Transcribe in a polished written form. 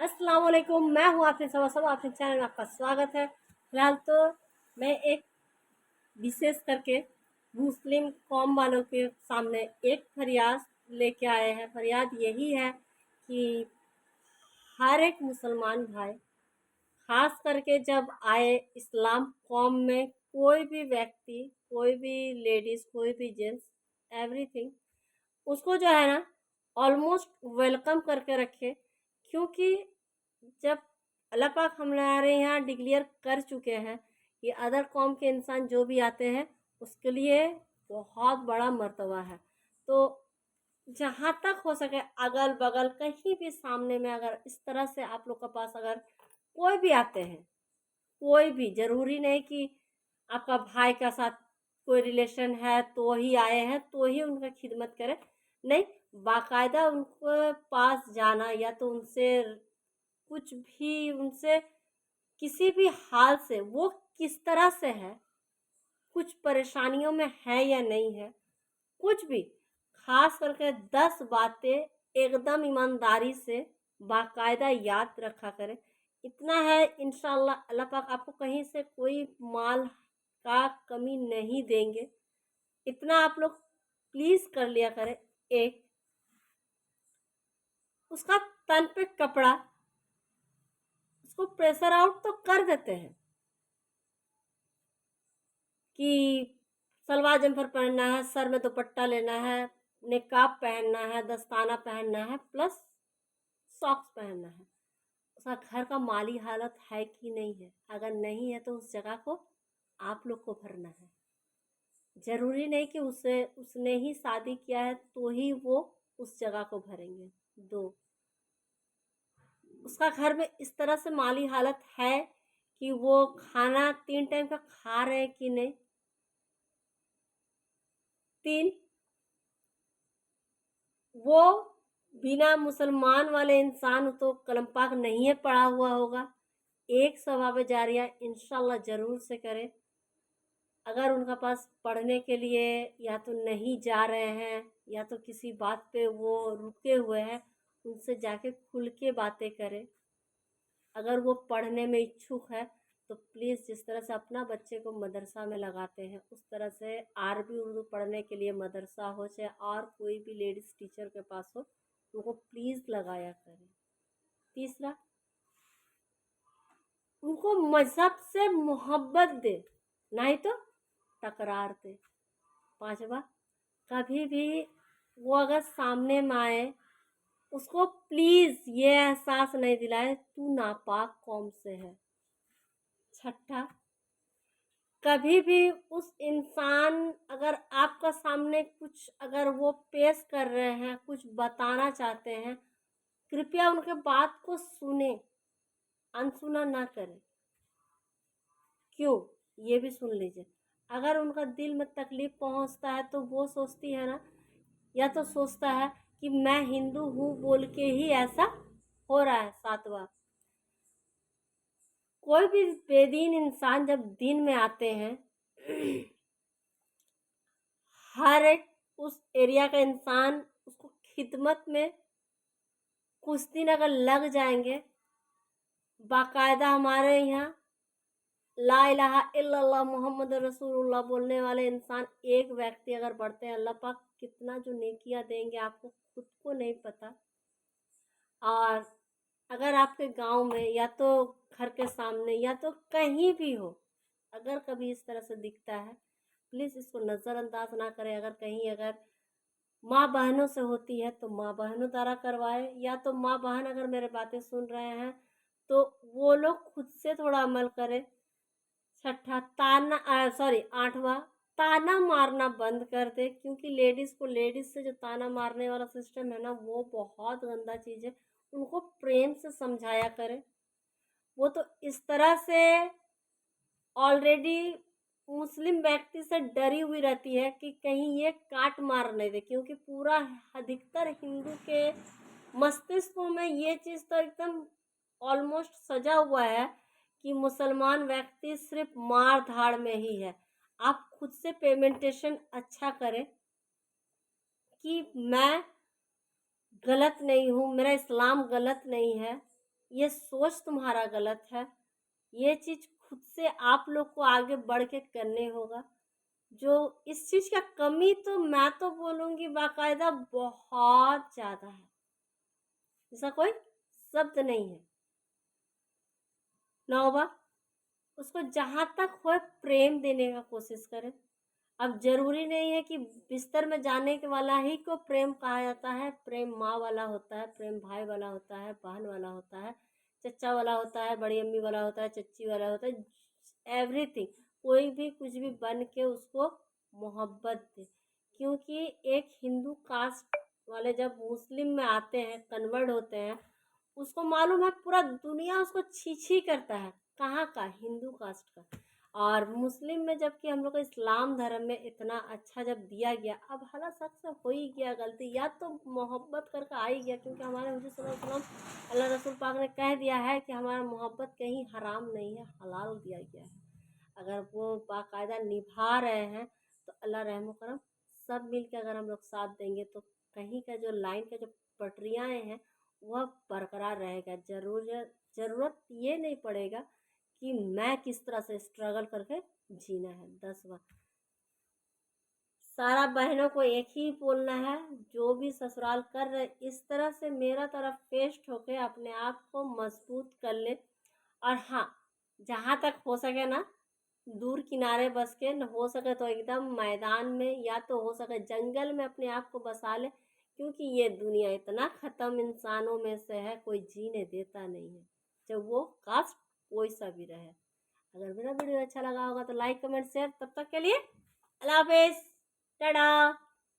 अस्सलाम वालेकुम। मैं हूँ आपके सब आपके चैनल में आपका स्वागत है। फिलहाल तो मैं एक विशेष करके मुस्लिम कौम वालों के सामने एक फरियाद लेके आए हैं। फरियाद यही है कि हर एक मुसलमान भाई, खास करके जब आए इस्लाम कौम में, कोई भी व्यक्ति, कोई भी लेडीज़, कोई भी जेंट्स, एवरीथिंग, उसको जो है ना ऑलमोस्ट वेलकम करके रखे। क्योंकि जब अल्लाह पाक हमारे यहाँ डिक्लेयर कर चुके हैं कि अदर कौम के इंसान जो भी आते हैं उसके लिए बहुत बड़ा मर्तबा है। तो जहाँ तक हो सके अगल बगल कहीं भी सामने में अगर इस तरह से आप लोग के पास अगर कोई भी आते हैं, कोई भी, ज़रूरी नहीं कि आपका भाई का साथ कोई रिलेशन है तो ही आए हैं तो ही उनका खिदमत करें। नहीं, बाकायदा उनके पास जाना या तो उनसे कुछ भी, उनसे किसी भी हाल से, वो किस तरह से है, कुछ परेशानियों में है या नहीं है, कुछ भी, खास करके 10 बातें एकदम ईमानदारी से बाकायदा याद रखा करें। इतना है, इंशाल्लाह अल्लाह पाक आपको कहीं से कोई माल का कमी नहीं देंगे। इतना आप लोग प्लीज़ कर लिया करें। एक, उसका तन पे कपड़ा, उसको प्रेशर आउट तो कर देते हैं कि सलवार जम्फर पहनना है, सर में दुपट्टा लेना है, निकाब पहनना है, दस्ताना पहनना है, प्लस सॉक्स पहनना है। उसका घर का माली हालत है कि नहीं है? अगर नहीं है तो उस जगह को आप लोग को भरना है। ज़रूरी नहीं कि उसने ही शादी किया है तो ही वो उस जगह को भरेंगे। 2, उसका घर में इस तरह से माली हालत है कि वो खाना 3 टाइम का खा रहे हैं कि नहीं। 3, वो बिना मुसलमान वाले इंसान तो कलम पाक नहीं है पढ़ा हुआ होगा। एक सवाब जारिया इंशाल्लाह ज़रूर से करें। अगर उनका पास पढ़ने के लिए या तो नहीं जा रहे हैं या तो किसी बात पे वो रुके हुए हैं, उनसे जाके खुल के बातें करें। अगर वो पढ़ने में इच्छुक है तो प्लीज़ जिस तरह से अपना बच्चे को मदरसा में लगाते हैं उस तरह से अरबी उर्दू पढ़ने के लिए मदरसा हो, चाहे और कोई भी लेडीज़ टीचर के पास हो, उनको प्लीज़ लगाया करें। तीसरा, उनको मज़हब से मोहब्बत दे, नहीं तो तकरार दे। 5वां, कभी भी वो अगर सामने में आए, उसको प्लीज़ ये एहसास नहीं दिलाए तू नापाक कौम से है। 6, कभी भी उस इंसान, अगर आपका सामने कुछ अगर वो पेश कर रहे हैं, कुछ बताना चाहते हैं, कृपया उनके बात को सुने, अनसुना ना करें। क्यों, ये भी सुन लीजिए। अगर उनका दिल में तकलीफ़ पहुंचता है तो वो सोचती है ना, या तो सोचता है कि मैं हिंदू हूँ बोल के ही ऐसा हो रहा है। 7वां, कोई भी बेदीन इंसान जब दिन में आते हैं, हर एक उस एरिया का इंसान उसको खिदमत में कुछ दिन अगर लग जाएंगे, बाकायदा हमारे यहाँ ला इलाहा इल्लल्लाह मोहम्मद रसूलुल्लाह बोलने वाले इंसान एक व्यक्ति अगर बढ़ते हैं, अल्लाह पाक कितना जो नेकियां देंगे आपको खुद को नहीं पता। और अगर आपके गांव में या तो घर के सामने या तो कहीं भी हो, अगर कभी इस तरह से दिखता है, प्लीज़ इसको नज़रअंदाज ना करें। अगर कहीं अगर माँ बहनों से होती है तो माँ बहनों द्वारा करवाए, या तो माँ बहन अगर मेरे बातें सुन रहे हैं तो वो लोग खुद से थोड़ा अमल करें। 6, 8वां, ताना मारना बंद कर दे। क्योंकि लेडीज़ को लेडीज़ से जो ताना मारने वाला सिस्टम है ना, वो बहुत गंदा चीज़ है। उनको प्रेम से समझाया करें। वो तो इस तरह से ऑलरेडी मुस्लिम व्यक्ति से डरी हुई रहती है कि कहीं ये काट मार नहीं दे। क्योंकि पूरा अधिकतर हिंदू के मस्तिष्कों में ये चीज़ तो एकदम ऑलमोस्ट सजा हुआ है कि मुसलमान व्यक्ति सिर्फ मार धाड़ में ही है। आप खुद से पेमेंटेशन अच्छा करें कि मैं गलत नहीं हूँ, मेरा इस्लाम गलत नहीं है, ये सोच तुम्हारा गलत है। ये चीज़ खुद से आप लोग को आगे बढ़ के करने होगा। जो इस चीज़ का कमी तो मैं तो बोलूँगी बाकायदा बहुत ज़्यादा है, ऐसा कोई शब्द नहीं है। नौबा उसको जहाँ तक हो प्रेम देने का कोशिश करें। अब ज़रूरी नहीं है कि बिस्तर में जाने के वाला ही को प्रेम कहा जाता है। प्रेम माँ वाला होता है, प्रेम भाई वाला होता है, बहन वाला होता है, चचा वाला होता है, बड़ी अम्मी वाला होता है, चच्ची वाला होता है, एवरीथिंग। कोई भी कुछ भी बन के उसको मोहब्बत दे। क्योंकि एक हिंदू कास्ट वाले जब मुस्लिम में आते हैं, कन्वर्ट होते हैं, उसको मालूम है पूरा दुनिया उसको छी छी करता है, कहाँ का, हिंदू कास्ट का। और मुस्लिम में जबकि हम लोग को इस्लाम धर्म में इतना अच्छा जब दिया गया, अब हला शख्स से हो ही गया गलती, या तो मोहब्बत करके आ ही गया, क्योंकि हमारे हुजूर सल्लल्लाहु अलैहि वसल्लम अल्लाह रसूल पाक ने कह दिया है कि हमारा मोहब्बत कहीं हराम नहीं है, हलाल दिया गया है। अगर वो बाकायदा निभा रहे हैं तो अल्लाह रहम करम सब मिल के अगर हम लोग साथ देंगे तो कहीं का जो लाइन का जो पटरियाँ हैं वह बरकरार रहेगा। ज़रूरत ये नहीं पड़ेगा कि मैं किस तरह से स्ट्रगल करके जीना है। 10 बार सारा बहनों को एक ही बोलना है, जो भी ससुराल कर रहे इस तरह से मेरा तरफ पेस्ट होके अपने आप को मजबूत कर ले। और हाँ, जहाँ तक हो सके ना, दूर किनारे बस के, न हो सके तो एकदम मैदान में, या तो हो सके जंगल में अपने आप को बसा ले। क्योंकि ये दुनिया इतना ख़त्म इंसानों में से है, कोई जीने देता नहीं है, जब वो कास्ट कोई सा भी रहे। अगर मेरा वीडियो अच्छा लगा होगा तो लाइक कमेंट शेयर। तब तक के लिए अल्लाह हाफिज़, टाटा।